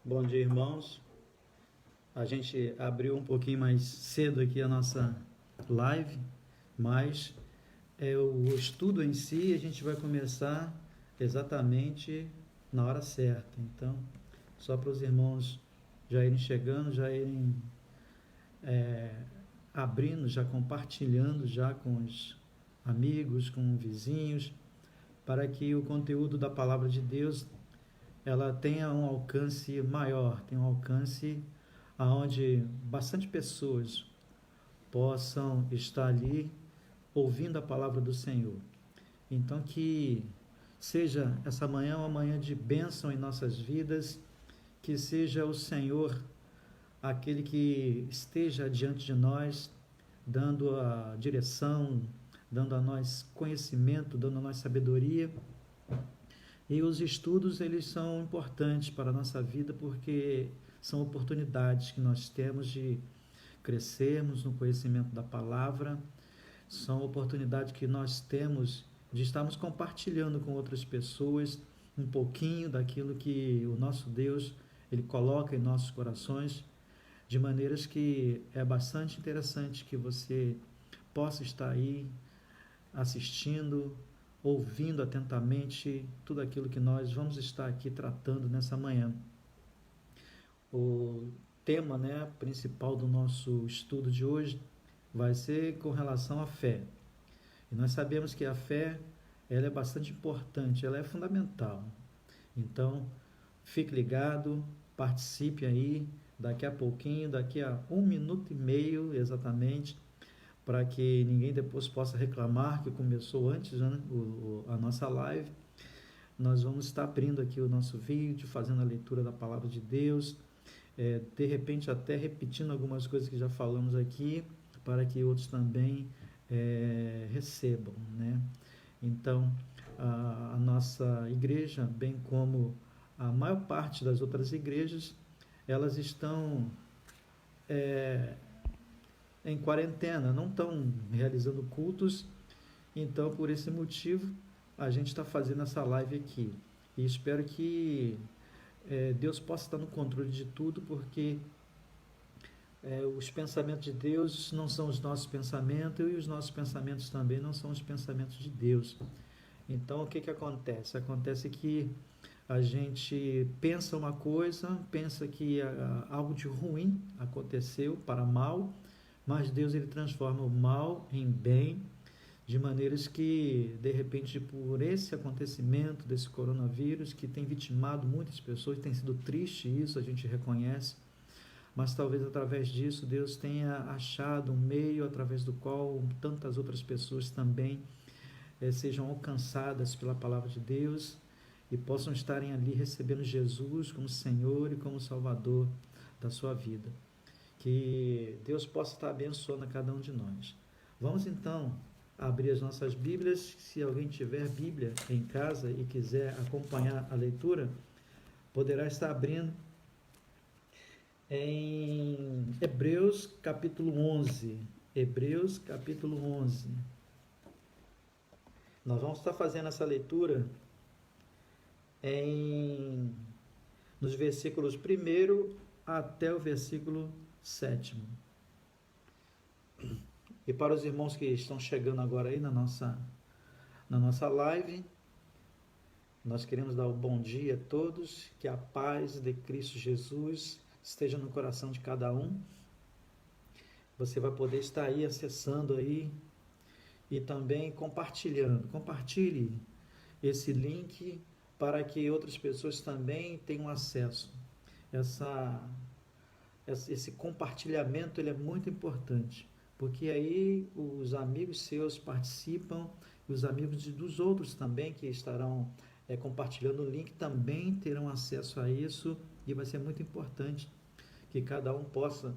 Bom dia, irmãos. A gente abriu um pouquinho mais cedo aqui a nossa live, mas o estudo em si a gente vai começar exatamente na hora certa. Então, só para os irmãos já irem chegando, já irem abrindo, já compartilhando já com os amigos, com vizinhos, para que o conteúdo da palavra de Deus ela tenha um alcance maior, tenha um alcance aonde bastante pessoas possam estar ali ouvindo a palavra do Senhor. Então que seja essa manhã uma manhã de bênção em nossas vidas, que seja o Senhor aquele que esteja diante de nós, dando a direção, dando a nós conhecimento, dando a nós sabedoria. E os estudos, eles são importantes para a nossa vida porque são oportunidades que nós temos de crescermos no conhecimento da palavra, são oportunidades que nós temos de estarmos compartilhando com outras pessoas um pouquinho daquilo que o nosso Deus ele coloca em nossos corações, de maneiras que é bastante interessante que você possa estar aí assistindo, ouvindo atentamente tudo aquilo que nós vamos estar aqui tratando nessa manhã. O tema, principal do nosso estudo de hoje vai ser com relação à fé. E nós sabemos que a fé ela é bastante importante, ela é fundamental. Então, fique ligado, participe aí, daqui a pouquinho, daqui a 1 minuto e meio exatamente, para que ninguém depois possa reclamar que começou antes, a nossa live. Nós vamos estar abrindo aqui o nosso vídeo, fazendo a leitura da palavra de Deus, de repente até repetindo algumas coisas que já falamos aqui, para que outros também recebam, né? Então, a nossa igreja, bem como a maior parte das outras igrejas, elas estão em quarentena, não estão realizando cultos, então por esse motivo a gente está fazendo essa live aqui. E espero que Deus possa estar no controle de tudo, porque os pensamentos de Deus não são os nossos pensamentos e os nossos pensamentos também não são os pensamentos de Deus. Então o que acontece? Acontece que a gente pensa uma coisa, pensa que algo de ruim aconteceu para mal, mas Deus ele transforma o mal em bem, de maneiras que, de repente, por esse acontecimento desse coronavírus, que tem vitimado muitas pessoas, tem sido triste isso, a gente reconhece, mas talvez através disso Deus tenha achado um meio através do qual tantas outras pessoas também sejam alcançadas pela palavra de Deus e possam estarem ali recebendo Jesus como Senhor e como Salvador da sua vida. Que Deus possa estar abençoando a cada um de nós. Vamos então abrir as nossas Bíblias. Se alguém tiver Bíblia em casa e quiser acompanhar a leitura, poderá estar abrindo em Hebreus capítulo 11. Hebreus capítulo 11. Nós vamos estar fazendo essa leitura nos versículos 1 até o versículo 7. E para os irmãos que estão chegando agora aí na nossa live, nós queremos dar o bom dia a todos, que a paz de Cristo Jesus esteja no coração de cada um. Você vai poder estar aí acessando aí e também compartilhando. Compartilhe esse link para que outras pessoas também tenham acesso. Esse compartilhamento ele é muito importante, porque aí os amigos seus participam, os amigos dos outros também que estarão compartilhando o link também terão acesso a isso, e vai ser muito importante que cada um possa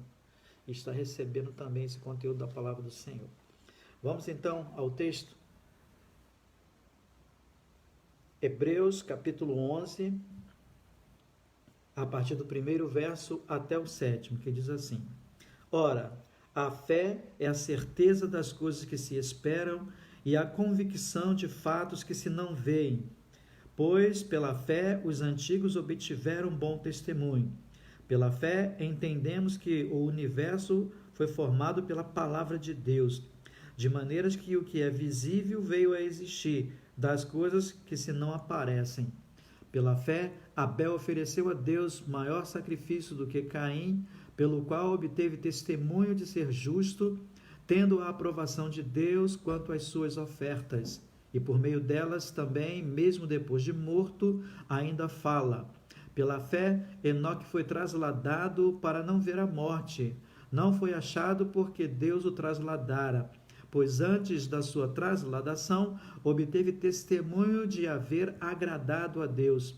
estar recebendo também esse conteúdo da palavra do Senhor. Vamos então ao texto. Hebreus capítulo 11, a partir do 1º verso até o 7º, que diz assim: Ora, a fé é a certeza das coisas que se esperam e a convicção de fatos que se não veem, pois pela fé os antigos obtiveram bom testemunho. Pela fé entendemos que o universo foi formado pela palavra de Deus, de maneiras que o que é visível veio a existir, das coisas que se não aparecem. Pela fé, Abel ofereceu a Deus maior sacrifício do que Caim, pelo qual obteve testemunho de ser justo, tendo a aprovação de Deus quanto às suas ofertas. E por meio delas também, mesmo depois de morto, ainda fala. Pela fé, Enoque foi trasladado para não ver a morte. Não foi achado porque Deus o trasladara, pois antes da sua trasladação, obteve testemunho de haver agradado a Deus.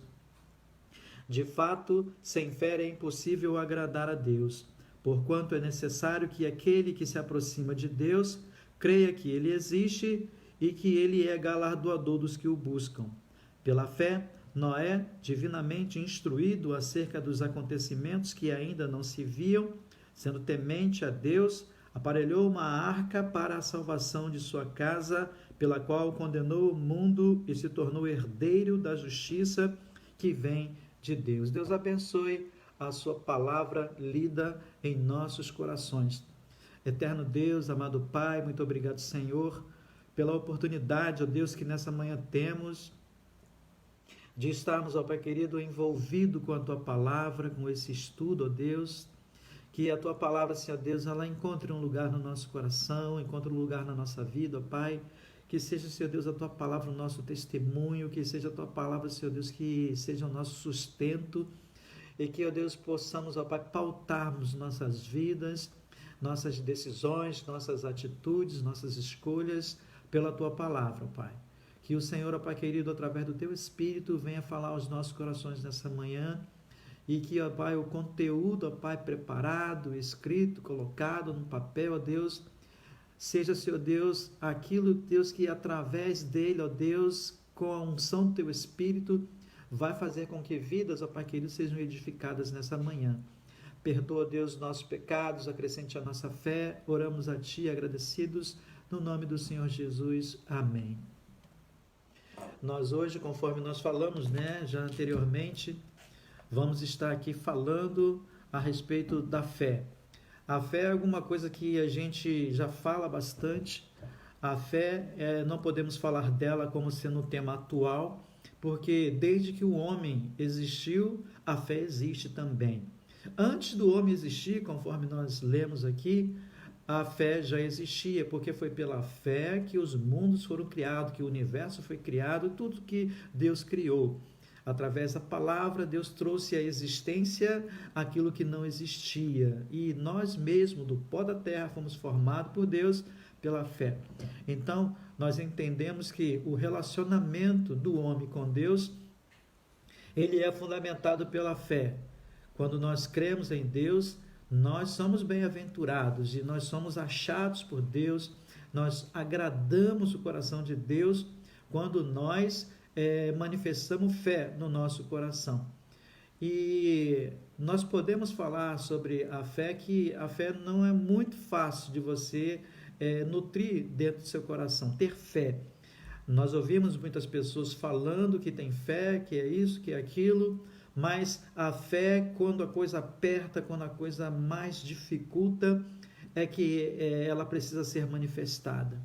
De fato, sem fé é impossível agradar a Deus, porquanto é necessário que aquele que se aproxima de Deus creia que ele existe e que ele é galardoador dos que o buscam. Pela fé, Noé, divinamente instruído acerca dos acontecimentos que ainda não se viam, sendo temente a Deus, aparelhou uma arca para a salvação de sua casa, pela qual condenou o mundo e se tornou herdeiro da justiça que vem de Deus. Deus abençoe a sua palavra lida em nossos corações. Eterno Deus, amado Pai, muito obrigado, Senhor, pela oportunidade, ó Deus, que nessa manhã temos de estarmos, ó Pai querido, envolvido com a Tua palavra, com esse estudo, ó Deus, que a Tua palavra, Senhor Deus, ela encontre um lugar no nosso coração, encontre um lugar na nossa vida, ó Pai, que seja, Senhor Deus, a Tua palavra o nosso testemunho, que seja a Tua palavra, Senhor Deus, que seja o nosso sustento, e que, ó Deus, possamos, ó Pai, pautarmos nossas vidas, nossas decisões, nossas atitudes, nossas escolhas, pela Tua palavra, ó Pai. Que o Senhor, ó Pai querido, através do Teu Espírito, venha falar aos nossos corações nessa manhã, e que, ó Pai, o conteúdo, ó Pai, preparado, escrito, colocado no papel, ó Deus, seja, Senhor Deus, aquilo, Deus, que através dele, ó Deus, com a unção do Teu Espírito, vai fazer com que vidas, ó Pai querido, sejam edificadas nessa manhã. Perdoa, Deus, nossos pecados, acrescente a nossa fé, oramos a Ti agradecidos, no nome do Senhor Jesus. Amém. Nós hoje, conforme nós falamos, já anteriormente, vamos estar aqui falando a respeito da fé. A fé é alguma coisa que a gente já fala bastante. A fé, não podemos falar dela como sendo um tema atual, porque desde que o homem existiu, a fé existe também. Antes do homem existir, conforme nós lemos aqui, a fé já existia, porque foi pela fé que os mundos foram criados, que o universo foi criado, tudo que Deus criou. Através da palavra, Deus trouxe à existência aquilo que não existia. E nós mesmos, do pó da terra, fomos formados por Deus pela fé. Então, nós entendemos que o relacionamento do homem com Deus, ele é fundamentado pela fé. Quando nós cremos em Deus, nós somos bem-aventurados e nós somos achados por Deus, nós agradamos o coração de Deus quando nós manifestamos fé no nosso coração. E nós podemos falar sobre a fé, que a fé não é muito fácil de você nutrir dentro do seu coração, ter fé. Nós ouvimos muitas pessoas falando que tem fé, que é isso, que é aquilo, mas a fé, quando a coisa aperta, quando a coisa mais dificulta, é que ela precisa ser manifestada.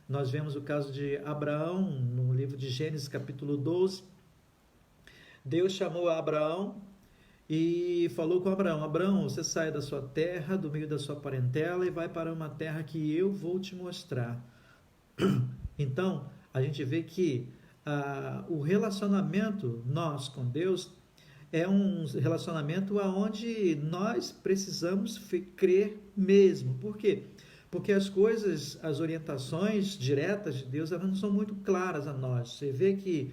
Nós vemos o caso de Abraão, no livro de Gênesis, capítulo 12. Deus chamou a Abraão e falou com Abraão: Abraão, você sai da sua terra, do meio da sua parentela, e vai para uma terra que eu vou te mostrar. Então, a gente vê que o relacionamento nós com Deus é um relacionamento onde nós precisamos crer mesmo. Por quê? Porque as coisas, as orientações diretas de Deus, elas não são muito claras a nós. Você vê que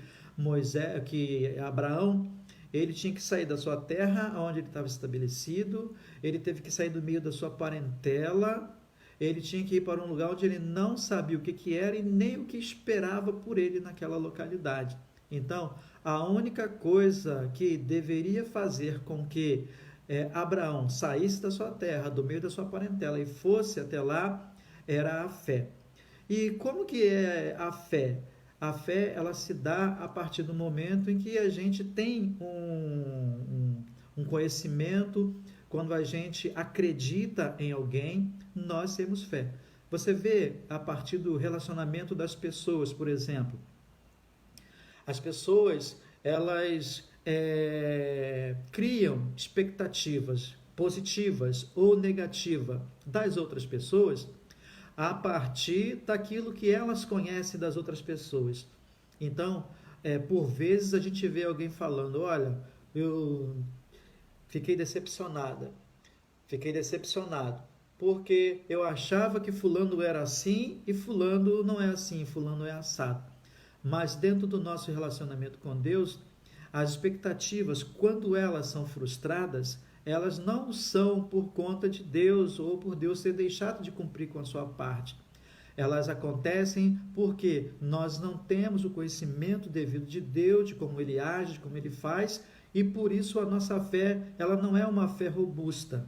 Abraão, ele tinha que sair da sua terra, onde ele estava estabelecido, ele teve que sair do meio da sua parentela, ele tinha que ir para um lugar onde ele não sabia o que era e nem o que esperava por ele naquela localidade. Então, a única coisa que deveria fazer com que Abraão saísse da sua terra, do meio da sua parentela e fosse até lá, era a fé. E como que é a fé? A fé, ela se dá a partir do momento em que a gente tem um conhecimento, quando a gente acredita em alguém, nós temos fé. Você vê a partir do relacionamento das pessoas, por exemplo. As pessoas, elas criam expectativas positivas ou negativas das outras pessoas a partir daquilo que elas conhecem das outras pessoas. Então, por vezes a gente vê alguém falando, olha, eu fiquei decepcionado, porque eu achava que fulano era assim e fulano não é assim, fulano é assado. Mas dentro do nosso relacionamento com Deus, as expectativas, quando elas são frustradas, elas não são por conta de Deus ou por Deus ter deixado de cumprir com a sua parte. Elas acontecem porque nós não temos o conhecimento devido de Deus, de como Ele age, de como Ele faz, e por isso a nossa fé, ela não é uma fé robusta.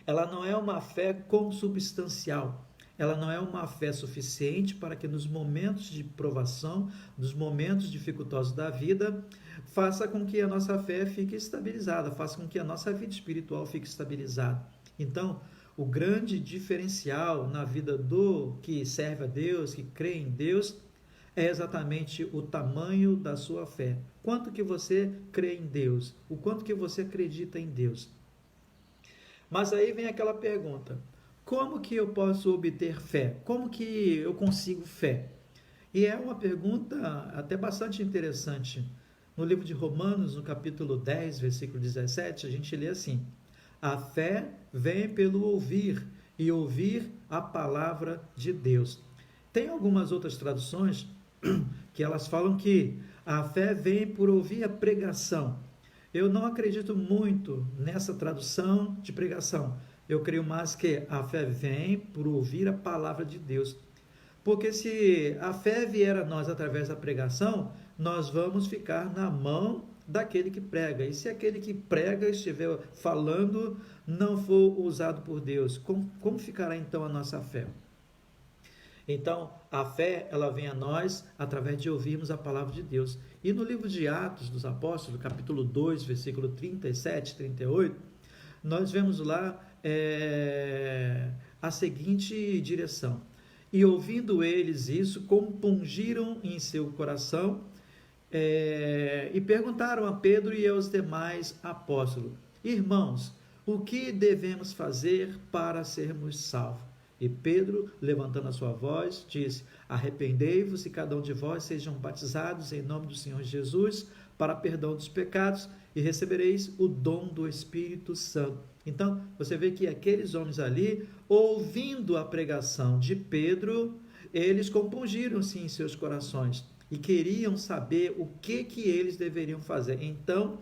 Ela não é uma fé consubstancial. Ela não é uma fé suficiente para que nos momentos de provação, nos momentos dificultosos da vida, faça com que a nossa fé fique estabilizada, faça com que a nossa vida espiritual fique estabilizada. Então, o grande diferencial na vida do que serve a Deus, que crê em Deus, é exatamente o tamanho da sua fé. Quanto que você crê em Deus? O quanto que você acredita em Deus? Mas aí vem aquela pergunta: como que eu posso obter fé? Como que eu consigo fé? E é uma pergunta até bastante interessante. No livro de Romanos, no capítulo 10, versículo 17, a gente lê assim: a fé vem pelo ouvir, e ouvir a palavra de Deus. Tem algumas outras traduções que elas falam que a fé vem por ouvir a pregação. Eu não acredito muito nessa tradução de pregação. Eu creio mais que a fé vem por ouvir a palavra de Deus. Porque se a fé vier a nós através da pregação, nós vamos ficar na mão daquele que prega. E se aquele que prega estiver falando não for usado por Deus, como ficará então a nossa fé? Então, a fé, ela vem a nós através de ouvirmos a palavra de Deus. E no livro de Atos dos Apóstolos, capítulo 2, versículo 37 e 38, nós vemos lá a seguinte direção: e ouvindo eles isso, compungiram em seu coração e perguntaram a Pedro e aos demais apóstolos: irmãos, o que devemos fazer para sermos salvos? E Pedro, levantando a sua voz, disse: arrependei-vos e cada um de vós sejam batizados em nome do Senhor Jesus para perdão dos pecados e recebereis o dom do Espírito Santo. Então, você vê que aqueles homens ali, ouvindo a pregação de Pedro, eles compungiram-se em seus corações e queriam saber o que eles deveriam fazer. Então,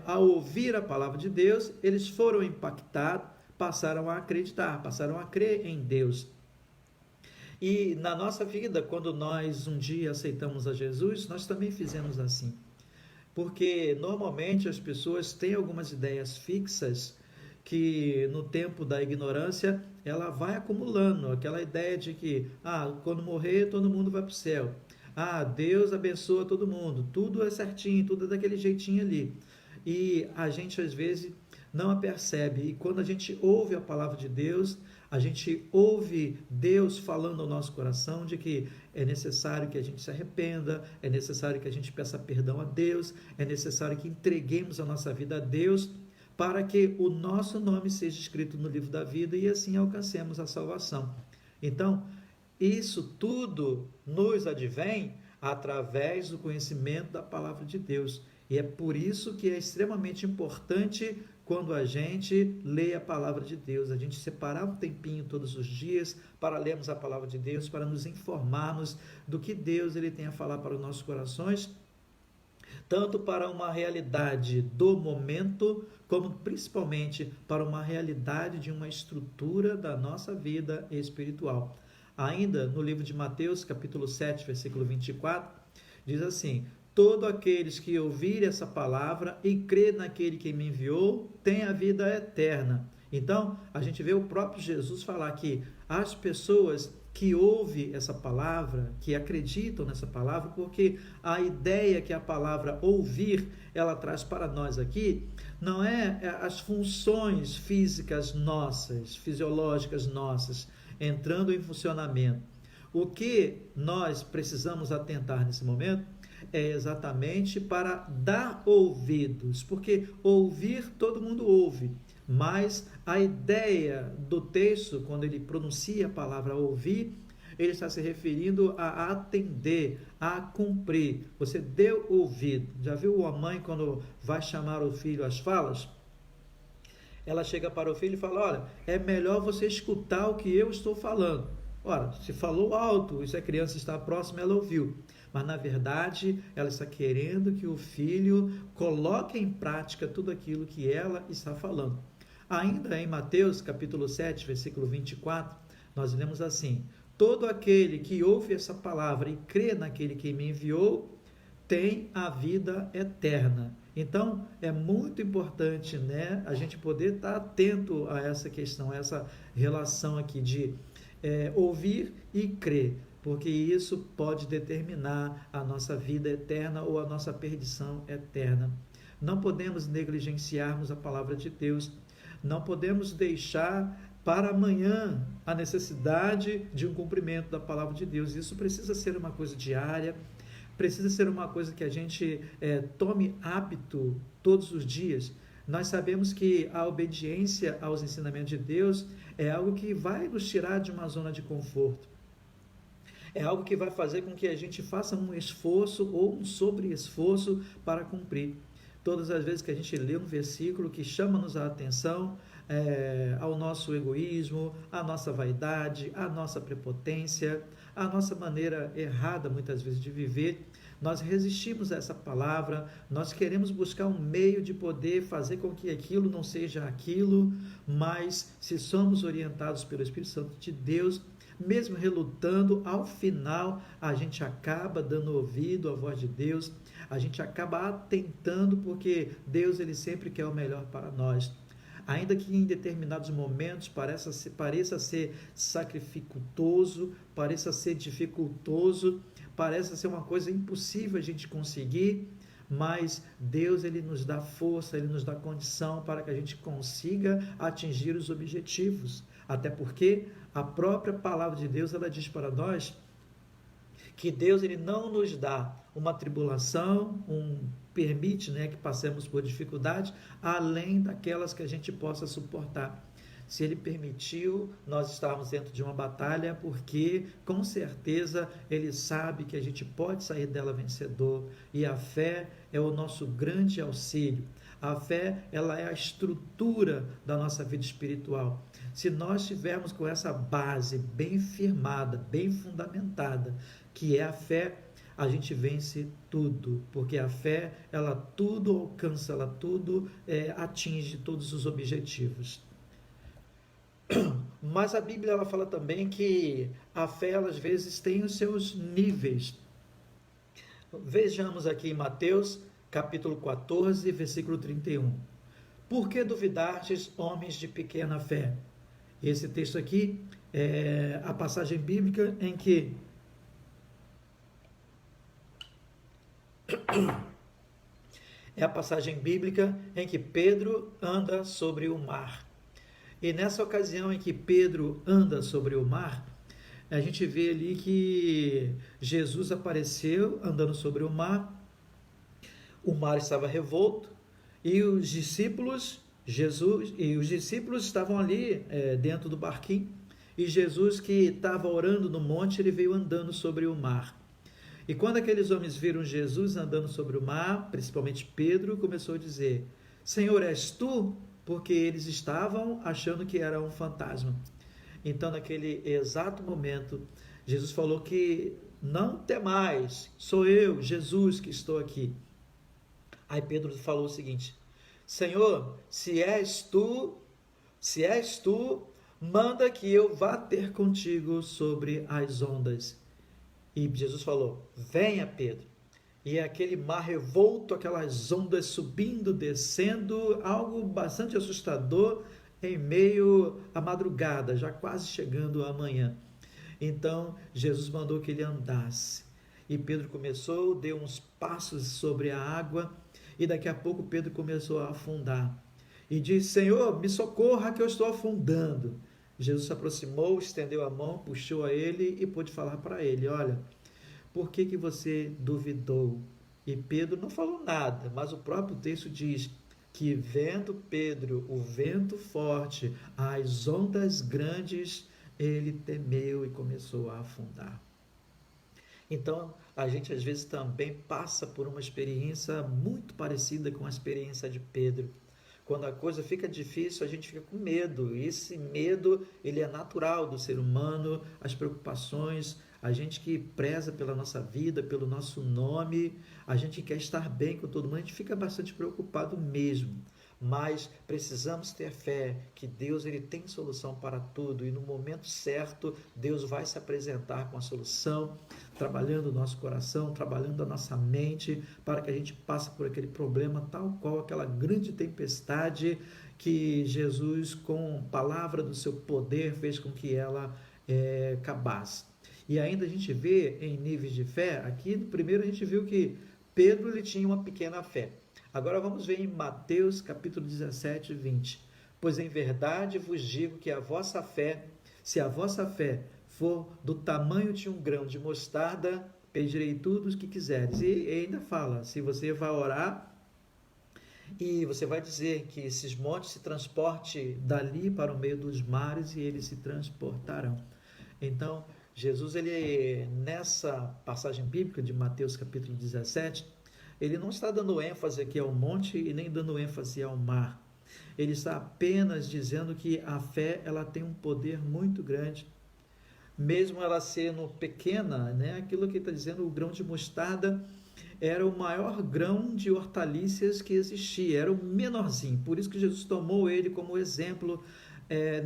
ao ouvir a palavra de Deus, eles foram impactados, passaram a acreditar, passaram a crer em Deus. E na nossa vida, quando nós um dia aceitamos a Jesus, nós também fizemos assim. Porque normalmente as pessoas têm algumas ideias fixas que no tempo da ignorância ela vai acumulando, aquela ideia de que quando morrer todo mundo vai para o céu, Deus abençoa todo mundo, tudo é certinho, tudo é daquele jeitinho ali, e a gente às vezes não a percebe. E quando a gente ouve a palavra de Deus, a gente ouve Deus falando ao nosso coração de que é necessário que a gente se arrependa, é necessário que a gente peça perdão a Deus, é necessário que entreguemos a nossa vida a Deus, para que o nosso nome seja escrito no livro da vida e assim alcancemos a salvação. Então, isso tudo nos advém através do conhecimento da palavra de Deus. E é por isso que é extremamente importante, quando a gente lê a palavra de Deus, a gente separar um tempinho todos os dias para lermos a palavra de Deus, para nos informarmos do que Deus ele tem a falar para os nossos corações, tanto para uma realidade do momento, como principalmente para uma realidade de uma estrutura da nossa vida espiritual. Ainda no livro de Mateus, capítulo 7, versículo 24, diz assim: todo aqueles que ouvirem essa palavra e crer naquele que me enviou, tem a vida eterna. Então, a gente vê o próprio Jesus falar que as pessoas que ouve essa palavra, que acreditam nessa palavra, porque a ideia que a palavra ouvir, ela traz para nós aqui, não é as funções físicas nossas, fisiológicas nossas, entrando em funcionamento. O que nós precisamos atentar nesse momento é exatamente para dar ouvidos, porque ouvir todo mundo ouve, mas a ideia do texto, quando ele pronuncia a palavra ouvir, ele está se referindo a atender, a cumprir. Você deu ouvido. Já viu a mãe quando vai chamar o filho às falas? Ela chega para o filho e fala: olha, é melhor você escutar o que eu estou falando. Ora, se falou alto e se a criança está próxima, ela ouviu. Mas, na verdade, ela está querendo que o filho coloque em prática tudo aquilo que ela está falando. Ainda em Mateus, capítulo 7, versículo 24, nós lemos assim: todo aquele que ouve essa palavra e crê naquele que me enviou, tem a vida eterna. Então, é muito importante, né, a gente poder estar atento a essa questão, a essa relação aqui de ouvir e crer, porque isso pode determinar a nossa vida eterna ou a nossa perdição eterna. Não podemos negligenciarmos a palavra de Deus, não podemos deixar para amanhã a necessidade de um cumprimento da palavra de Deus. Isso precisa ser uma coisa diária, precisa ser uma coisa que a gente tome hábito todos os dias. Nós sabemos que a obediência aos ensinamentos de Deus é algo que vai nos tirar de uma zona de conforto. É algo que vai fazer com que a gente faça um esforço ou um sobre-esforço para cumprir. Todas as vezes que a gente lê um versículo que chama-nos a atenção ao nosso egoísmo, à nossa vaidade, à nossa prepotência, à nossa maneira errada muitas vezes de viver, nós resistimos a essa palavra, nós queremos buscar um meio de poder fazer com que aquilo não seja aquilo, mas se somos orientados pelo Espírito Santo de Deus, mesmo relutando, ao final a gente acaba dando ouvido à voz de Deus, a gente acaba atentando, porque Deus ele sempre quer o melhor para nós. Ainda que em determinados momentos pareça ser sacrificatoso, pareça ser dificultoso, pareça ser uma coisa impossível a gente conseguir, mas Deus ele nos dá força, ele nos dá condição para que a gente consiga atingir os objetivos. Até porque a própria palavra de Deus ela diz para nós que Deus ele não nos dá uma tribulação, permite, né, que passemos por dificuldade, além daquelas que a gente possa suportar. Se Ele permitiu nós estarmos dentro de uma batalha, porque com certeza Ele sabe que a gente pode sair dela vencedor, e a fé é o nosso grande auxílio. A fé, ela é a estrutura da nossa vida espiritual. Se nós estivermos com essa base bem firmada, bem fundamentada, que é a fé, a gente vence tudo, porque a fé, ela tudo alcança, ela tudo atinge todos os objetivos. Mas a Bíblia ela fala também que a fé, ela, às vezes, tem os seus níveis. Vejamos aqui em Mateus, capítulo 14, versículo 31. Por que duvidastes, homens de pequena fé? Esse texto aqui é a passagem bíblica em que Pedro anda sobre o mar. E nessa ocasião em que Pedro anda sobre o mar, a gente vê ali que Jesus apareceu andando sobre o mar estava revolto, e os discípulos estavam ali dentro do barquinho, e Jesus, que estava orando no monte, ele veio andando sobre o mar. E quando aqueles homens viram Jesus andando sobre o mar, principalmente Pedro, começou a dizer: Senhor, és tu? Porque eles estavam achando que era um fantasma. Então, naquele exato momento, Jesus falou que não temais, sou eu, Jesus, que estou aqui. Aí Pedro falou o seguinte: Senhor, se és tu, manda que eu vá ter contigo sobre as ondas. E Jesus falou: venha, Pedro. E aquele mar revolto, aquelas ondas subindo, descendo, algo bastante assustador em meio à madrugada, já quase chegando à manhã. Então Jesus mandou que ele andasse. E Pedro começou, deu uns passos sobre a água, e daqui a pouco Pedro começou a afundar. E disse: Senhor, me socorra que eu estou afundando. Jesus se aproximou, estendeu a mão, puxou a ele e pôde falar para ele: olha, por que você duvidou? E Pedro não falou nada, mas o próprio texto diz que, vendo Pedro o vento forte, as ondas grandes, ele temeu e começou a afundar. Então, a gente às vezes também passa por uma experiência muito parecida com a experiência de Pedro. Quando a coisa fica difícil, a gente fica com medo. E esse medo, ele é natural do ser humano, as preocupações, a gente que preza pela nossa vida, pelo nosso nome, a gente quer estar bem com todo mundo, a gente fica bastante preocupado mesmo. Mas precisamos ter fé que Deus ele tem solução para tudo e no momento certo Deus vai se apresentar com a solução, trabalhando o nosso coração, trabalhando a nossa mente, para que a gente passe por aquele problema tal qual aquela grande tempestade que Jesus, com a palavra do seu poder, fez com que ela acabasse. E ainda a gente vê em níveis de fé, aqui no primeiro a gente viu que Pedro ele tinha uma pequena fé. Agora vamos ver em Mateus capítulo 17, 20. Pois em verdade vos digo que a vossa fé, se a vossa fé for do tamanho de um grão de mostarda, pedirei tudo o que quiseres. E ainda fala, se você vai orar e você vai dizer que esses montes se transportem dali para o meio dos mares e eles se transportarão. Então, Jesus, ele nessa passagem bíblica de Mateus capítulo 17, ele não está dando ênfase aqui ao monte e nem dando ênfase ao mar. Ele está apenas dizendo que a fé ela tem um poder muito grande. Mesmo ela sendo pequena, né? Aquilo que ele está dizendo, o grão de mostarda era o maior grão de hortaliças que existia, era o menorzinho. Por isso que Jesus tomou ele como exemplo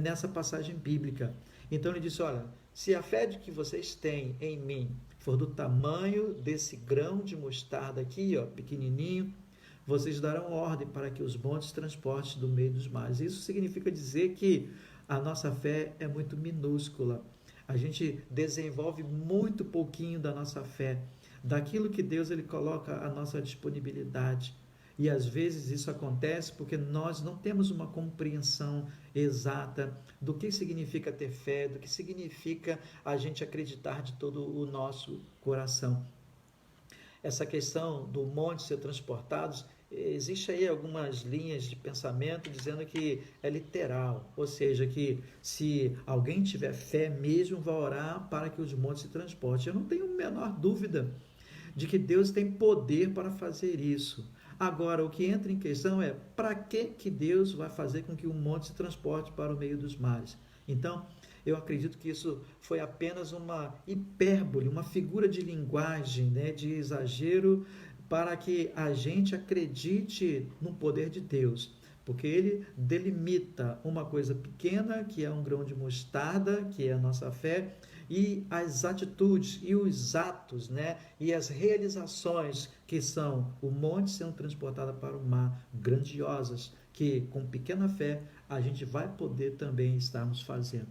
nessa passagem bíblica. Então ele disse, olha, se a fé de que vocês têm em mim for do tamanho desse grão de mostarda aqui, ó, pequenininho, vocês darão ordem para que os montes transportem do meio dos mares. Isso significa dizer que a nossa fé é muito minúscula. A gente desenvolve muito pouquinho da nossa fé, daquilo que Deus ele coloca à nossa disponibilidade. E às vezes isso acontece porque nós não temos uma compreensão exata do que significa ter fé, do que significa a gente acreditar de todo o nosso coração. Essa questão do monte ser transportados, existe aí algumas linhas de pensamento dizendo que é literal, ou seja, que se alguém tiver fé mesmo, vai orar para que os montes se transportem. Eu não tenho a menor dúvida de que Deus tem poder para fazer isso. Agora, o que entra em questão é para que Deus vai fazer com que o monte se transporte para o meio dos mares? Então, eu acredito que isso foi apenas uma hipérbole, uma figura de linguagem, né, de exagero, para que a gente acredite no poder de Deus. Porque ele delimita uma coisa pequena, que é um grão de mostarda, que é a nossa fé, e as atitudes e os atos, né, e as realizações que são o monte sendo transportado para o mar, grandiosas, que com pequena fé a gente vai poder também estarmos fazendo.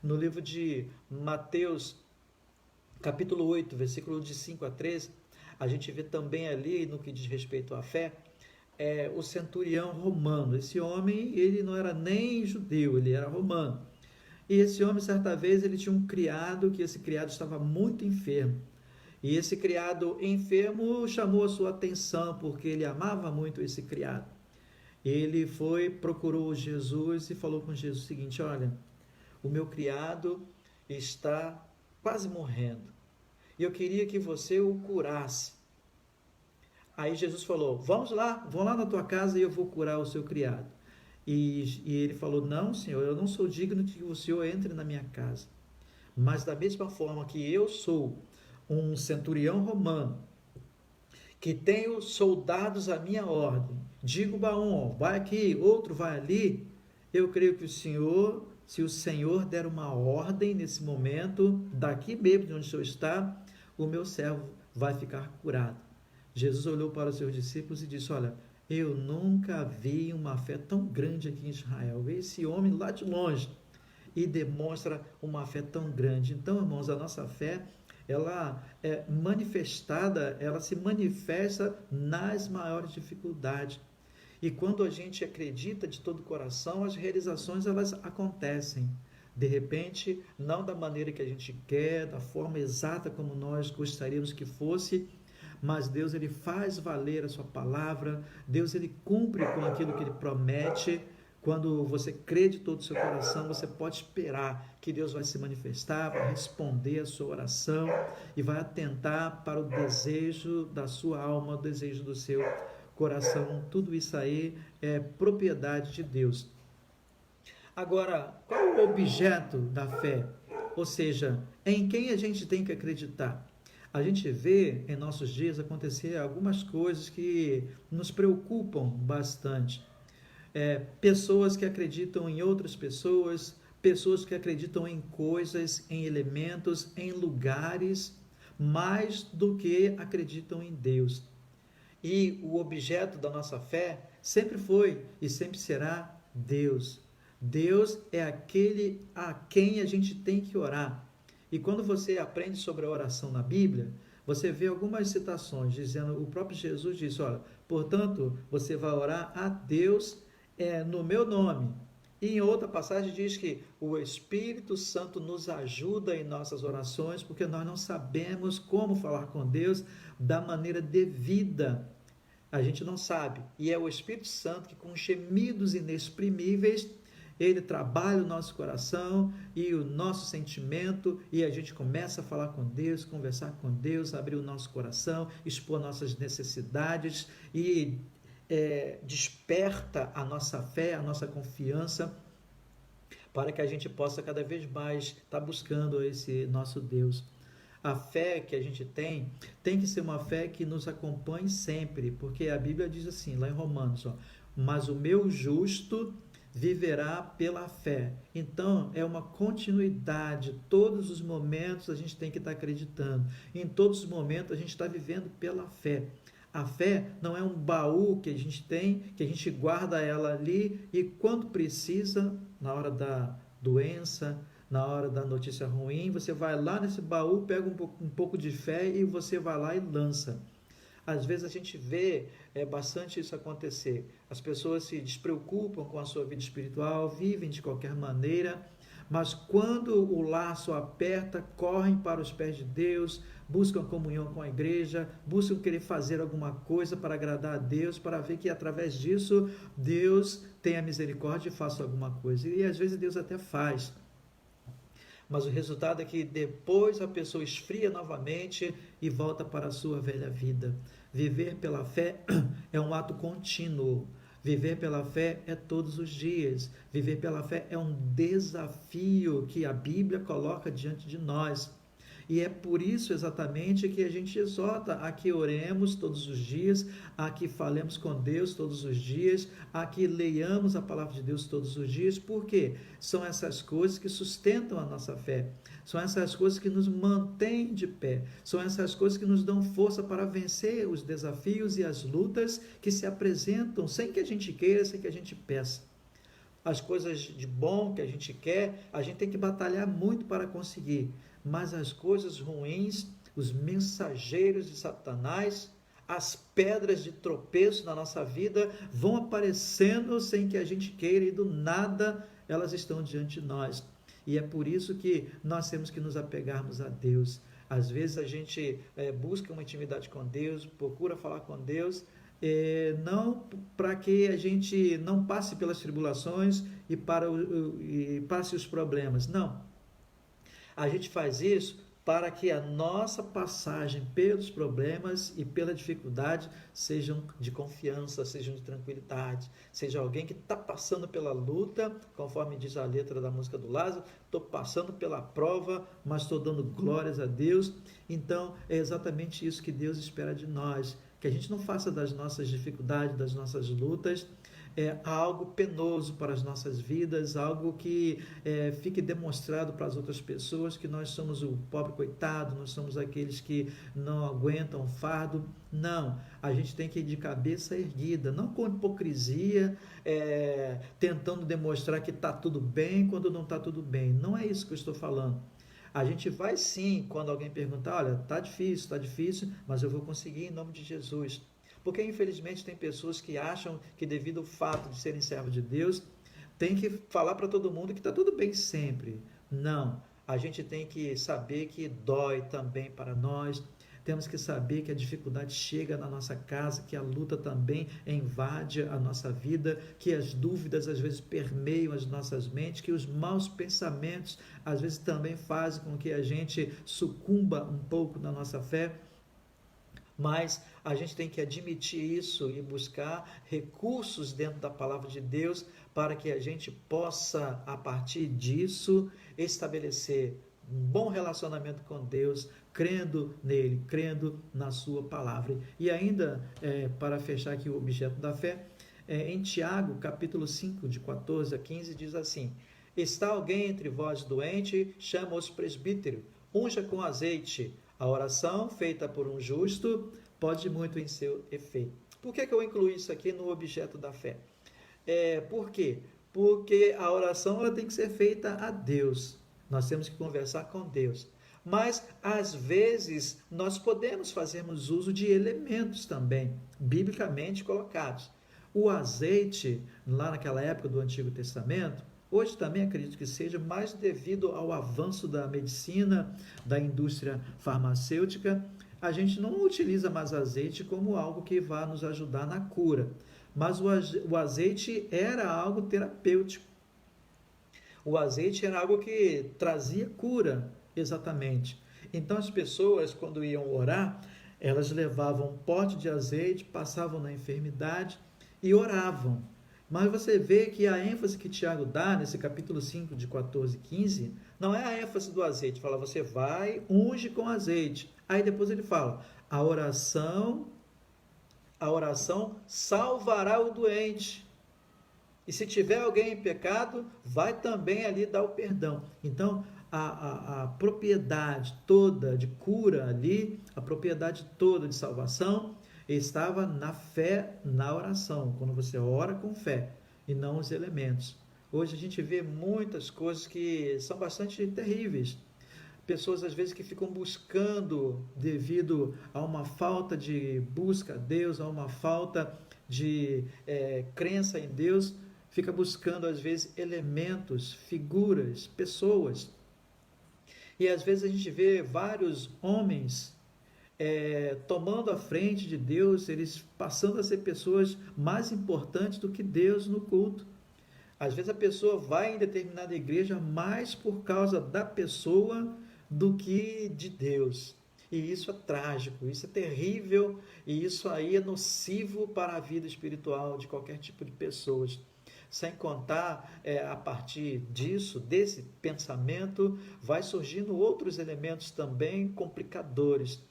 No livro de Mateus, capítulo 8, versículo de 5 a 13, a gente vê também ali, no que diz respeito à fé, o centurião romano. Esse homem, ele não era nem judeu, ele era romano. E esse homem, certa vez, ele tinha um criado, que esse criado estava muito enfermo. E esse criado enfermo chamou a sua atenção, porque ele amava muito esse criado. Ele foi, procurou Jesus e falou com Jesus o seguinte, olha, o meu criado está quase morrendo, e eu queria que você o curasse. Aí Jesus falou, vamos lá, vão lá na tua casa e eu vou curar o seu criado. E ele falou, não, Senhor, eu não sou digno de que o Senhor entre na minha casa. Mas da mesma forma que eu sou um centurião romano, que tenho soldados à minha ordem, digo para um, vai aqui, outro vai ali, eu creio que o Senhor, se o Senhor der uma ordem nesse momento, daqui mesmo de onde o Senhor está, o meu servo vai ficar curado. Jesus olhou para os seus discípulos e disse, olha, eu nunca vi uma fé tão grande aqui em Israel. Esse homem lá de longe. e demonstra uma fé tão grande. Então, irmãos, a nossa fé, ela é manifestada, ela se manifesta nas maiores dificuldades. E quando a gente acredita de todo o coração, as realizações elas acontecem. De repente, não da maneira que a gente quer, da forma exata como nós gostaríamos que fosse, mas Deus ele faz valer a sua palavra, Deus ele cumpre com aquilo que ele promete. Quando você crê de todo o seu coração, você pode esperar que Deus vai se manifestar, vai responder a sua oração e vai atentar para o desejo da sua alma, o desejo do seu coração. Tudo isso aí é propriedade de Deus. Agora, qual é o objeto da fé? Ou seja, em quem a gente tem que acreditar? A gente vê em nossos dias acontecer algumas coisas que nos preocupam bastante. Pessoas que acreditam em outras pessoas, pessoas que acreditam em coisas, em elementos, em lugares, mais do que acreditam em Deus. E o objeto da nossa fé sempre foi e sempre será Deus. Deus é aquele a quem a gente tem que orar. E quando você aprende sobre a oração na Bíblia, você vê algumas citações dizendo, o próprio Jesus disse, olha, portanto, você vai orar a Deus no meu nome. E em outra passagem diz que o Espírito Santo nos ajuda em nossas orações, porque nós não sabemos como falar com Deus da maneira devida. A gente não sabe. E é o Espírito Santo que, com gemidos inexprimíveis, ele trabalha o nosso coração e o nosso sentimento, e a gente começa a falar com Deus, conversar com Deus, abrir o nosso coração, expor nossas necessidades e desperta a nossa fé, a nossa confiança, para que a gente possa cada vez mais estar buscando esse nosso Deus. A fé que a gente tem que ser uma fé que nos acompanhe sempre, porque a Bíblia diz assim, lá em Romanos, mas o meu justo viverá pela fé. Então, é uma continuidade. Todos os momentos a gente tem que estar acreditando. Em todos os momentos a gente está vivendo pela fé. A fé não é um baú que a gente tem, que a gente guarda ela ali e quando precisa, na hora da doença, na hora da notícia ruim, você vai lá nesse baú, pega um pouco de fé e você vai lá e lança. Às vezes a gente vê bastante isso acontecer. As pessoas se despreocupam com a sua vida espiritual, vivem de qualquer maneira, mas quando o laço aperta, correm para os pés de Deus, buscam comunhão com a igreja, buscam querer fazer alguma coisa para agradar a Deus, para ver que através disso Deus tenha misericórdia e faça alguma coisa. E às vezes Deus até faz. Mas o resultado é que depois a pessoa esfria novamente e volta para a sua velha vida. Viver pela fé é um ato contínuo. Viver pela fé é todos os dias. Viver pela fé é um desafio que a Bíblia coloca diante de nós. E é por isso exatamente que a gente exorta a que oremos todos os dias, a que falemos com Deus todos os dias, a que leiamos a palavra de Deus todos os dias, porque são essas coisas que sustentam a nossa fé, são essas coisas que nos mantêm de pé, são essas coisas que nos dão força para vencer os desafios e as lutas que se apresentam sem que a gente queira, sem que a gente peça. As coisas de bom que a gente quer, a gente tem que batalhar muito para conseguir. Mas as coisas ruins, os mensageiros de Satanás, as pedras de tropeço na nossa vida vão aparecendo sem que a gente queira e do nada elas estão diante de nós. E é por isso que nós temos que nos apegarmos a Deus. Às vezes a gente busca uma intimidade com Deus, procura falar com Deus, não para que a gente não passe pelas tribulações e passe os problemas, não. A gente faz isso para que a nossa passagem pelos problemas e pela dificuldade sejam de confiança, sejam de tranquilidade, seja alguém que está passando pela luta, conforme diz a letra da música do Lázaro, estou passando pela prova, mas estou dando glórias a Deus. Então, é exatamente isso que Deus espera de nós, que a gente não faça das nossas dificuldades, das nossas lutas, algo penoso para as nossas vidas, algo que fique demonstrado para as outras pessoas que nós somos o pobre coitado, nós somos aqueles que não aguentam o fardo. Não, a gente tem que ir de cabeça erguida, não com hipocrisia, tentando demonstrar que está tudo bem quando não está tudo bem. Não é isso que eu estou falando. A gente vai sim, quando alguém perguntar, olha, está difícil, mas eu vou conseguir em nome de Jesus. Porque infelizmente tem pessoas que acham que devido ao fato de serem servos de Deus, tem que falar para todo mundo que está tudo bem sempre. Não, a gente tem que saber que dói também para nós, temos que saber que a dificuldade chega na nossa casa, que a luta também invade a nossa vida, que as dúvidas às vezes permeiam as nossas mentes, que os maus pensamentos às vezes também fazem com que a gente sucumba um pouco na nossa fé. Mas a gente tem que admitir isso e buscar recursos dentro da palavra de Deus para que a gente possa, a partir disso, estabelecer um bom relacionamento com Deus, crendo nele, crendo na sua palavra. E ainda, para fechar aqui o objeto da fé, em Tiago, capítulo 5, de 14 a 15, diz assim: está alguém entre vós doente, chama os presbíteros, unja com azeite. A oração feita por um justo pode muito em seu efeito. Por que eu incluí isso aqui no objeto da fé? Por quê? Porque a oração ela tem que ser feita a Deus. Nós temos que conversar com Deus. Mas, às vezes, nós podemos fazermos uso de elementos também, biblicamente colocados. O azeite, lá naquela época do Antigo Testamento, hoje também acredito que seja, mais devido ao avanço da medicina, da indústria farmacêutica, a gente não utiliza mais azeite como algo que vá nos ajudar na cura. Mas o azeite era algo terapêutico. O azeite era algo que trazia cura, exatamente. Então as pessoas, quando iam orar, elas levavam um pote de azeite, passavam na enfermidade e oravam. Mas você vê que a ênfase que Tiago dá nesse capítulo 5, de 14 e 15, não é a ênfase do azeite. Fala, você vai, unge com azeite. Aí depois ele fala, a oração salvará o doente. E se tiver alguém em pecado, vai também ali dar o perdão. Então, a propriedade toda de cura ali, a propriedade toda de salvação, estava na fé, na oração, quando você ora com fé, e não os elementos. Hoje a gente vê muitas coisas que são bastante terríveis. Pessoas às vezes que ficam buscando, devido a uma falta de busca a Deus, a uma falta de crença em Deus, fica buscando às vezes elementos, figuras, pessoas. E às vezes a gente vê vários homens tomando a frente de Deus, eles passando a ser pessoas mais importantes do que Deus no culto. Às vezes a pessoa vai em determinada igreja mais por causa da pessoa do que de Deus. E isso é trágico, isso é terrível, e isso aí é nocivo para a vida espiritual de qualquer tipo de pessoas. Sem contar, a partir disso, desse pensamento, vai surgindo outros elementos também complicadores,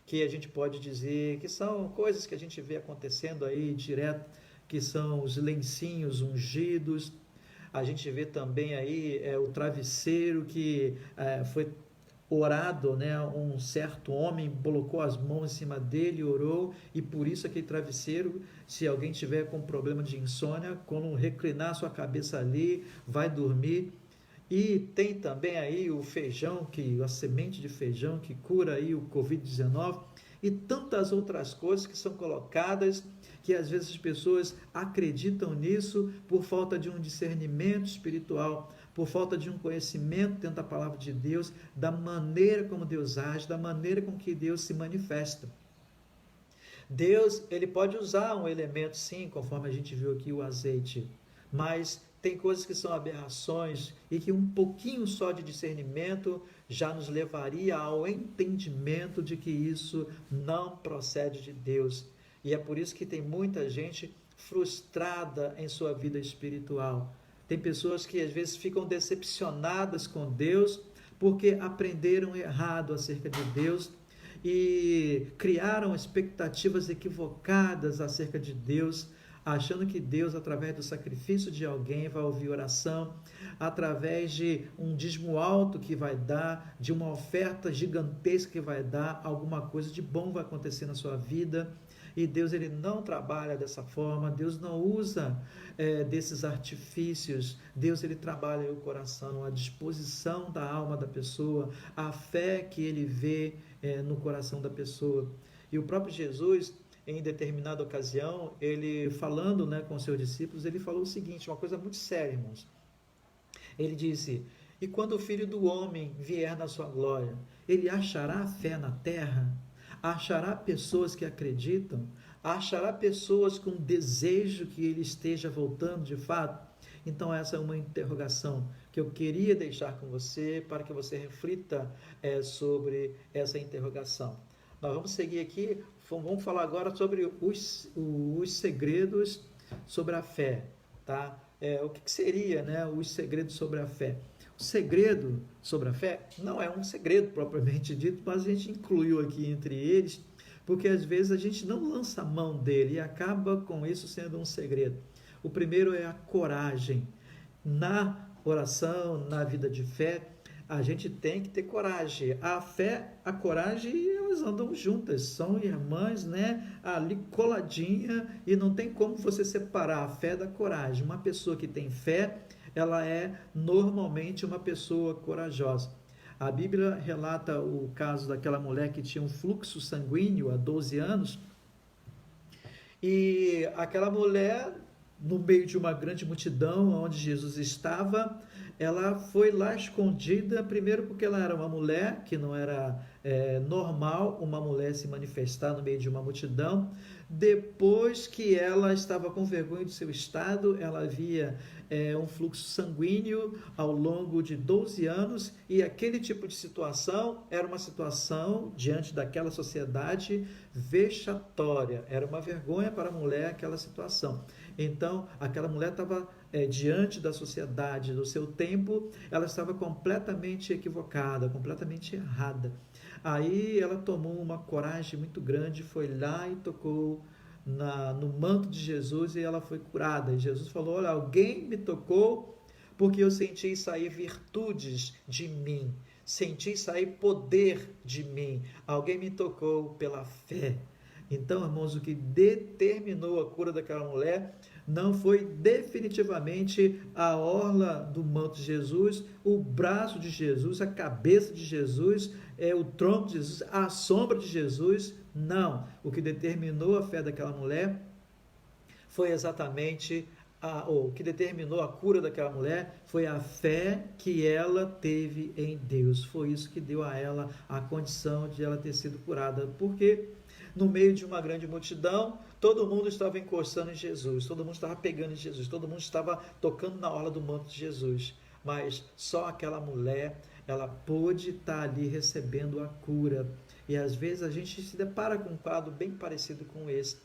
que a gente pode dizer que são coisas que a gente vê acontecendo aí direto, que são os lencinhos ungidos. A gente vê também aí o travesseiro que foi orado, né? Um certo homem colocou as mãos em cima dele, orou, e por isso aquele travesseiro, se alguém tiver com problema de insônia, quando reclinar sua cabeça ali, vai dormir. E tem também aí o feijão, a semente de feijão que cura aí o Covid-19, e tantas outras coisas que são colocadas, que às vezes as pessoas acreditam nisso por falta de um discernimento espiritual, por falta de um conhecimento dentro da palavra de Deus, da maneira como Deus age, da maneira com que Deus se manifesta. Deus, ele pode usar um elemento, sim, conforme a gente viu aqui o azeite, mas tem coisas que são aberrações e que um pouquinho só de discernimento já nos levaria ao entendimento de que isso não procede de Deus. E é por isso que tem muita gente frustrada em sua vida espiritual. Tem pessoas que às vezes ficam decepcionadas com Deus porque aprenderam errado acerca de Deus e criaram expectativas equivocadas acerca de Deus. achando que Deus, através do sacrifício de alguém, vai ouvir oração, através de um dízimo alto que vai dar, de uma oferta gigantesca que vai dar, alguma coisa de bom vai acontecer na sua vida. E Deus, ele não trabalha dessa forma, Deus não usa desses artifícios. Deus, ele trabalha o coração, a disposição da alma da pessoa, a fé que ele vê no coração da pessoa. E o próprio Jesus, em determinada ocasião, ele falando, com seus discípulos, ele falou o seguinte, uma coisa muito séria, irmãos. Ele disse: e quando o Filho do Homem vier na sua glória, ele achará fé na terra? Achará pessoas que acreditam? Achará pessoas com desejo que ele esteja voltando de fato? Então essa é uma interrogação que eu queria deixar com você, para que você reflita sobre essa interrogação. Nós vamos seguir aqui, vamos falar agora sobre os segredos sobre a fé, tá? O que seria, os segredos sobre a fé? O segredo sobre a fé não é um segredo propriamente dito, mas a gente incluiu aqui entre eles, porque às vezes a gente não lança a mão dele e acaba com isso sendo um segredo. O primeiro é a coragem. Na oração, na vida de fé, a gente tem que ter coragem. A fé, a coragem, elas andam juntas, são irmãs, ali coladinha, e não tem como você separar a fé da coragem. Uma pessoa que tem fé, ela é normalmente uma pessoa corajosa. A Bíblia relata o caso daquela mulher que tinha um fluxo sanguíneo há 12 anos, e aquela mulher, no meio de uma grande multidão onde Jesus estava, ela foi lá escondida, primeiro porque ela era uma mulher, que não era normal uma mulher se manifestar no meio de uma multidão. Depois que ela estava com vergonha do seu estado, ela havia um fluxo sanguíneo ao longo de 12 anos, e aquele tipo de situação era uma situação, diante daquela sociedade, vexatória, era uma vergonha para a mulher aquela situação. Então, aquela mulher estava diante da sociedade, do seu tempo, ela estava completamente equivocada, completamente errada. Aí ela tomou uma coragem muito grande, foi lá e tocou no manto de Jesus, e ela foi curada. E Jesus falou: olha, alguém me tocou porque eu senti sair virtudes de mim, senti sair poder de mim. Alguém me tocou pela fé. Então, irmãos, o que determinou a cura daquela mulher não foi definitivamente a orla do manto de Jesus, o braço de Jesus, a cabeça de Jesus, o tronco de Jesus, a sombra de Jesus. Não. O que determinou a fé daquela mulher foi exatamente o que determinou a cura daquela mulher foi a fé que ela teve em Deus. Foi isso que deu a ela a condição de ela ter sido curada. Porque no meio de uma grande multidão, todo mundo estava encostando em Jesus, todo mundo estava pegando em Jesus, todo mundo estava tocando na orla do manto de Jesus, mas só aquela mulher, ela pôde estar ali recebendo a cura. E às vezes a gente se depara com um quadro bem parecido com esse.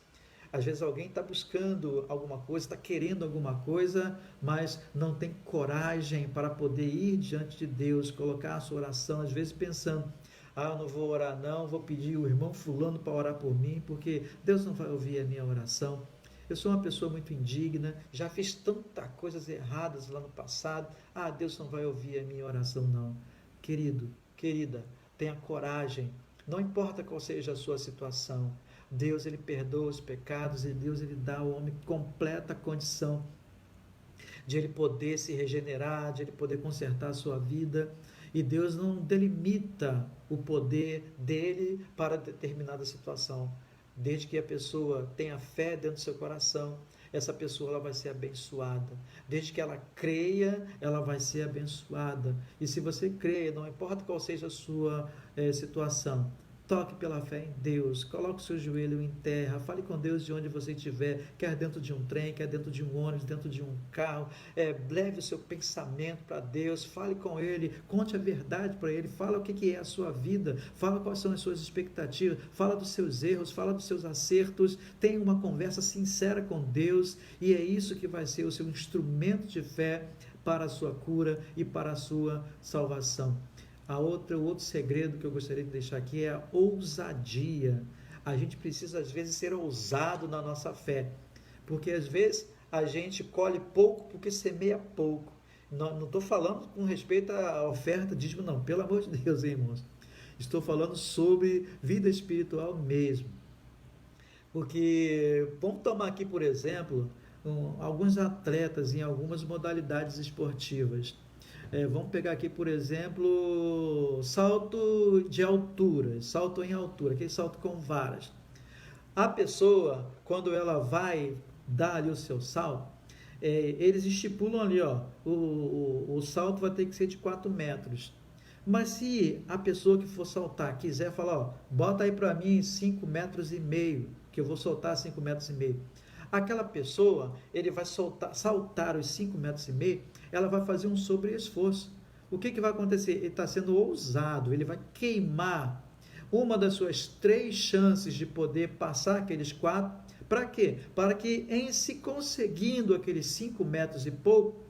Às vezes alguém está buscando alguma coisa, está querendo alguma coisa, mas não tem coragem para poder ir diante de Deus, colocar a sua oração, às vezes pensando: eu não vou orar não, vou pedir o irmão fulano para orar por mim, porque Deus não vai ouvir a minha oração. Eu sou uma pessoa muito indigna, já fiz tantas coisas erradas lá no passado, Deus não vai ouvir a minha oração não. Querido, querida, tenha coragem, não importa qual seja a sua situação, Deus, ele perdoa os pecados, e Deus, ele dá ao homem completa condição de ele poder se regenerar, de ele poder consertar a sua vida. E Deus não delimita o poder dele para determinada situação. Desde que a pessoa tenha fé dentro do seu coração, essa pessoa ela vai ser abençoada. Desde que ela creia, ela vai ser abençoada. E se você crê, não importa qual seja a sua situação, toque pela fé em Deus, coloque o seu joelho em terra, fale com Deus de onde você estiver, quer dentro de um trem, quer dentro de um ônibus, dentro de um carro, leve o seu pensamento para Deus, fale com Ele, conte a verdade para Ele, fala o que é a sua vida, fala quais são as suas expectativas, fala dos seus erros, fala dos seus acertos, tenha uma conversa sincera com Deus, e é isso que vai ser o seu instrumento de fé para a sua cura e para a sua salvação. O outro segredo que eu gostaria de deixar aqui é a ousadia. A gente precisa às vezes ser ousado na nossa fé, porque às vezes a gente colhe pouco porque semeia pouco. Não estou falando com respeito à oferta, dízimo, não, pelo amor de Deus, hein, irmãos. Estou falando sobre vida espiritual mesmo. Porque, vamos tomar aqui, por exemplo, alguns atletas em algumas modalidades esportivas. Vamos pegar aqui, por exemplo, salto de altura, salto em altura, aquele salto com varas. A pessoa, quando ela vai dar ali o seu salto, eles estipulam ali, ó, o salto vai ter que ser de 4 metros. Mas se a pessoa que for saltar quiser falar, ó, bota aí para mim 5 metros e meio, que eu vou soltar 5 metros e meio. Aquela pessoa, ele vai saltar os 5 metros e meio, ela vai fazer um sobre-esforço. O que vai acontecer? Ele está sendo ousado, ele vai queimar uma das suas 3 chances de poder passar aqueles 4. Para quê? Para que em se conseguindo aqueles 5 metros e pouco,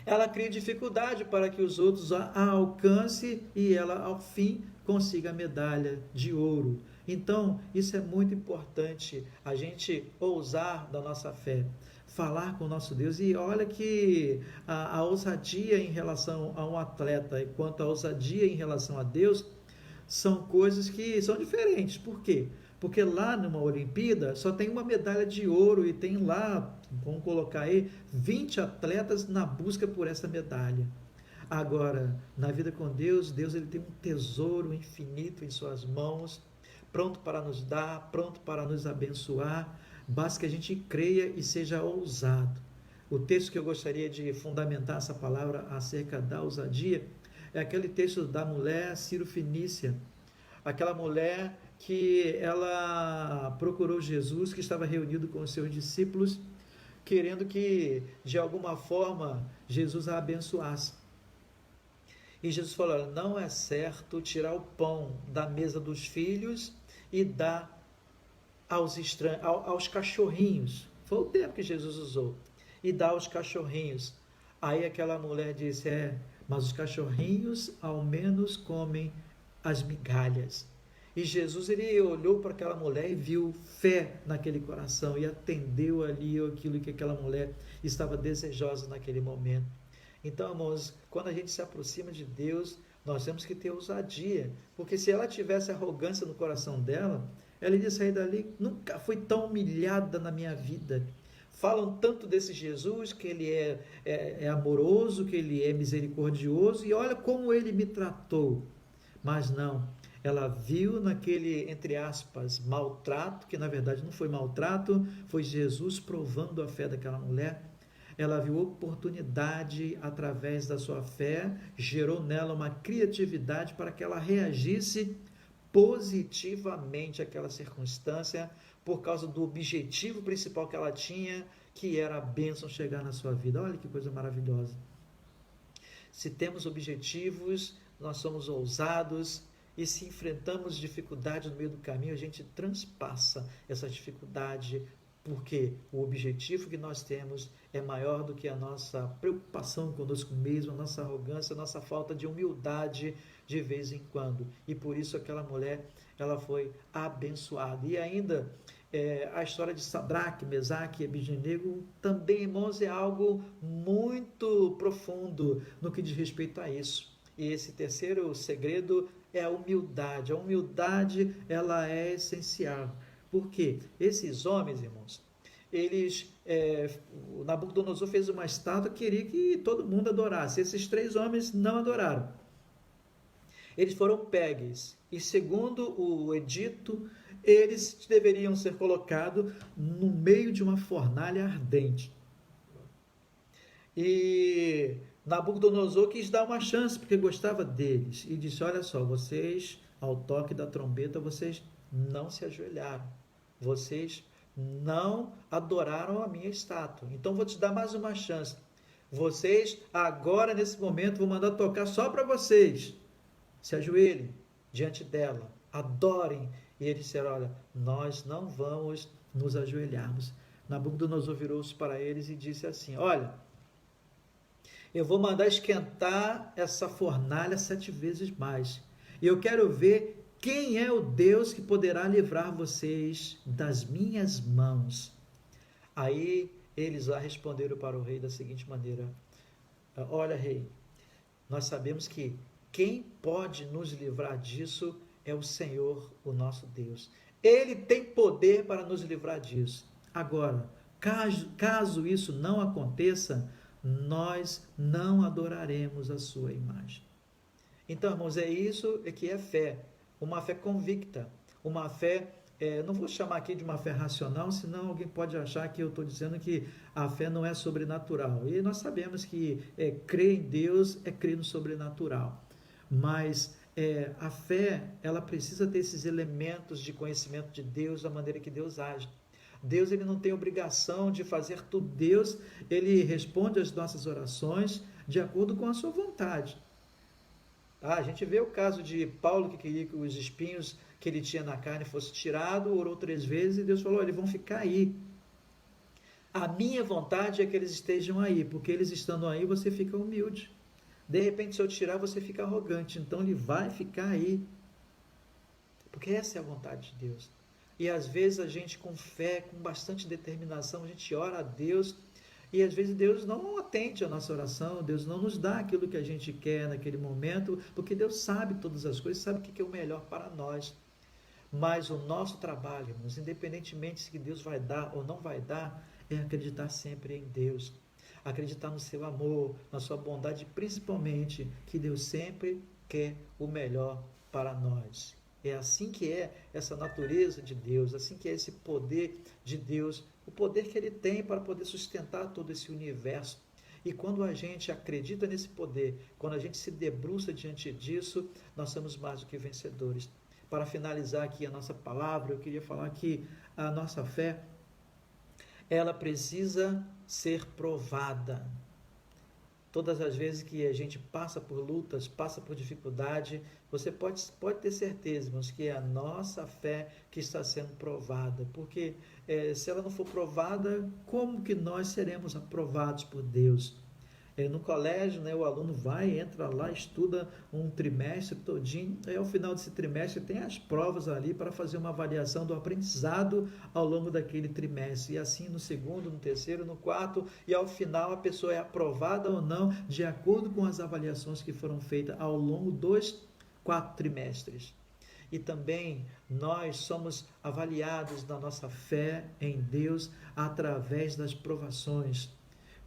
ela cria dificuldade para que os outros a alcance e ela, ao fim, consiga a medalha de ouro. Então, isso é muito importante, a gente ousar da nossa fé, falar com o nosso Deus. E olha que a ousadia em relação a um atleta, enquanto a ousadia em relação a Deus, são coisas que são diferentes. Por quê? Porque lá numa Olimpíada só tem uma medalha de ouro e tem lá, vamos colocar aí, 20 atletas na busca por essa medalha. Agora, na vida com Deus, Deus ele tem um tesouro infinito em suas mãos, pronto para nos dar, pronto para nos abençoar. Basta que a gente creia e seja ousado. O texto que eu gostaria de fundamentar essa palavra acerca da ousadia é aquele texto da mulher Ciro-fenícia, aquela mulher que ela procurou Jesus, que estava reunido com os seus discípulos, querendo que, de alguma forma, Jesus a abençoasse. E Jesus falou, não é certo tirar o pão da mesa dos filhos e dar aos cachorrinhos. Foi o termo que Jesus usou. E dar aos cachorrinhos. Aí aquela mulher disse, mas os cachorrinhos ao menos comem as migalhas. E Jesus ele olhou para aquela mulher e viu fé naquele coração e atendeu ali aquilo que aquela mulher estava desejosa naquele momento. Então, irmãos, quando a gente se aproxima de Deus, nós temos que ter ousadia, porque se ela tivesse arrogância no coração dela, ela iria sair dali, nunca fui tão humilhada na minha vida. Falam tanto desse Jesus, que ele é amoroso, que ele é misericordioso, e olha como ele me tratou. Mas não, ela viu naquele, entre aspas, maltrato, que na verdade não foi maltrato, foi Jesus provando a fé daquela mulher. Ela viu oportunidade através da sua fé, gerou nela uma criatividade para que ela reagisse positivamente àquela circunstância, por causa do objetivo principal que ela tinha, que era a bênção chegar na sua vida. Olha que coisa maravilhosa. Se temos objetivos, nós somos ousados, e se enfrentamos dificuldade no meio do caminho, a gente transpassa essa dificuldade, porque o objetivo que nós temos é maior do que a nossa preocupação conosco mesmo, a nossa arrogância, a nossa falta de humildade de vez em quando. E por isso aquela mulher, ela foi abençoada. E ainda a história de Sadraque, Mesaque e Abednego também, irmãos, é algo muito profundo no que diz respeito a isso. E esse terceiro segredo é a humildade. A humildade, ela é essencial. Por quê? Esses homens, irmãos, o Nabucodonosor fez uma estátua, queria que todo mundo adorasse. Esses 3 homens não adoraram. Eles foram pegues. E segundo o edito, eles deveriam ser colocados no meio de uma fornalha ardente. E Nabucodonosor quis dar uma chance, porque gostava deles. E disse, olha só, vocês, ao toque da trombeta, vocês não se ajoelharam. Vocês não adoraram a minha estátua. Então vou te dar mais uma chance. Vocês, agora, nesse momento, vou mandar tocar só para vocês. Se ajoelhem diante dela. Adorem. E eles disseram, olha, nós não vamos nos ajoelharmos. Nabucodonosor virou-se para eles e disse assim, olha, eu vou mandar esquentar essa fornalha 7 vezes mais. E eu quero ver quem é o Deus que poderá livrar vocês das minhas mãos. Aí eles lá responderam para o rei da seguinte maneira: olha, rei, nós sabemos que quem pode nos livrar disso é o Senhor, o nosso Deus. Ele tem poder para nos livrar disso. Agora, caso isso não aconteça, nós não adoraremos a sua imagem. Então, irmãos, é isso que é fé. Uma fé convicta, uma fé, não vou chamar aqui de uma fé racional, senão alguém pode achar que eu estou dizendo que a fé não é sobrenatural. E nós sabemos que crer em Deus é crer no sobrenatural. Mas a fé, ela precisa ter esses elementos de conhecimento de Deus, da maneira que Deus age. Deus, ele não tem obrigação de fazer tudo. Deus, ele responde às nossas orações de acordo com a sua vontade. A gente vê o caso de Paulo, que queria que os espinhos que ele tinha na carne fossem tirados, orou 3 vezes e Deus falou: eles vão ficar aí. A minha vontade é que eles estejam aí, porque eles estando aí você fica humilde. De repente, se eu tirar, você fica arrogante. Então ele vai ficar aí, porque essa é a vontade de Deus. E às vezes a gente, com fé, com bastante determinação, a gente ora a Deus, e às vezes Deus não atende a nossa oração, Deus não nos dá aquilo que a gente quer naquele momento, porque Deus sabe todas as coisas, sabe o que é o melhor para nós. Mas o nosso trabalho, irmãos, independentemente se Deus vai dar ou não vai dar, é acreditar sempre em Deus. Acreditar no seu amor, na sua bondade, principalmente que Deus sempre quer o melhor para nós. É assim que é essa natureza de Deus, assim que é esse poder de Deus, o poder que Ele tem para poder sustentar todo esse universo. E quando a gente acredita nesse poder, quando a gente se debruça diante disso, nós somos mais do que vencedores. Para finalizar aqui a nossa palavra, eu queria falar que a nossa fé, ela precisa ser provada. Todas as vezes que a gente passa por lutas, passa por dificuldade, você pode ter certeza, irmãos, que é a nossa fé que está sendo provada. Porque se ela não for provada, como que nós seremos aprovados por Deus? No colégio, o aluno vai, entra lá, estuda um trimestre todinho, e ao final desse trimestre tem as provas ali para fazer uma avaliação do aprendizado ao longo daquele trimestre, e assim no segundo, no terceiro, no quarto, e ao final a pessoa é aprovada ou não, de acordo com as avaliações que foram feitas ao longo dos 4 trimestres. E também nós somos avaliados na nossa fé em Deus através das provações.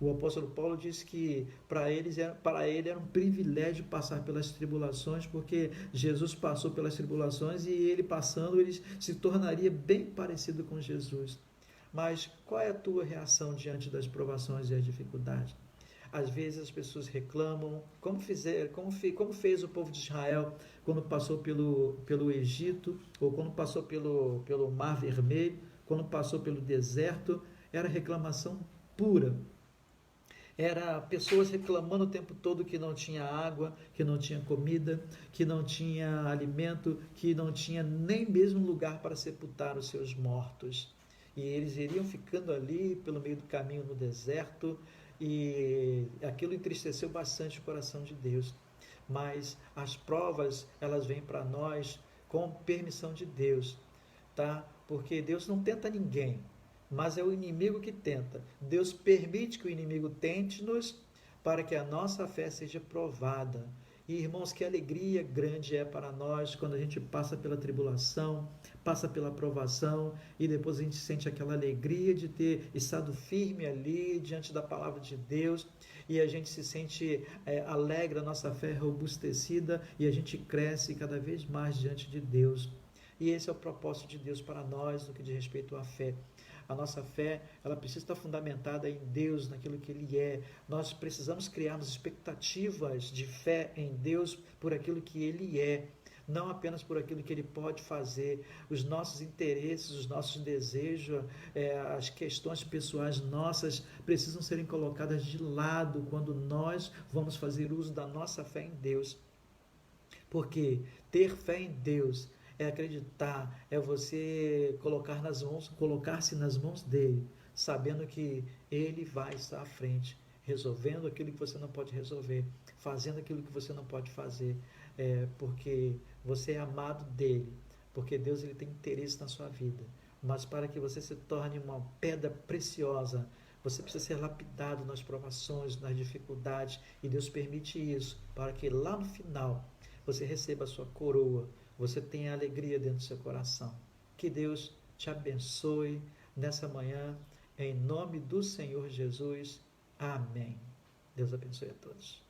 O apóstolo Paulo disse que para ele era um privilégio passar pelas tribulações, porque Jesus passou pelas tribulações e ele passando, ele se tornaria bem parecido com Jesus. Mas qual é a tua reação diante das provações e as dificuldades? Às vezes as pessoas reclamam, como fez o povo de Israel quando passou pelo Egito, ou quando passou pelo Mar Vermelho, quando passou pelo deserto, era reclamação pura. Era pessoas reclamando o tempo todo que não tinha água, que não tinha comida, que não tinha alimento, que não tinha nem mesmo lugar para sepultar os seus mortos. E eles iriam ficando ali pelo meio do caminho no deserto, e aquilo entristeceu bastante o coração de Deus. Mas as provas, elas vêm para nós com permissão de Deus, tá? Porque Deus não tenta ninguém, mas é o inimigo que tenta. Deus permite que o inimigo tente-nos para que a nossa fé seja provada. E, irmãos, que alegria grande é para nós quando a gente passa pela tribulação, passa pela provação, e depois a gente sente aquela alegria de ter estado firme ali diante da palavra de Deus, e a gente se sente alegre, a nossa fé é robustecida, e a gente cresce cada vez mais diante de Deus. E esse é o propósito de Deus para nós no que diz respeito à fé. A nossa fé, ela precisa estar fundamentada em Deus, naquilo que Ele é. Nós precisamos criarmos expectativas de fé em Deus por aquilo que Ele é, não apenas por aquilo que Ele pode fazer. Os nossos interesses, os nossos desejos, as questões pessoais nossas precisam serem colocadas de lado quando nós vamos fazer uso da nossa fé em Deus. Porque ter fé em Deus é acreditar, é você colocar-se nas mãos dele, sabendo que ele vai estar à frente, resolvendo aquilo que você não pode resolver, fazendo aquilo que você não pode fazer, porque você é amado dele, porque Deus ele tem interesse na sua vida. mas para que você se torne uma pedra preciosa, você precisa ser lapidado nas provações, nas dificuldades, e Deus permite isso para que lá no final você receba a sua coroa, você tenha alegria dentro do seu coração. Que Deus te abençoe nessa manhã, em nome do Senhor Jesus. Amém. Deus abençoe a todos.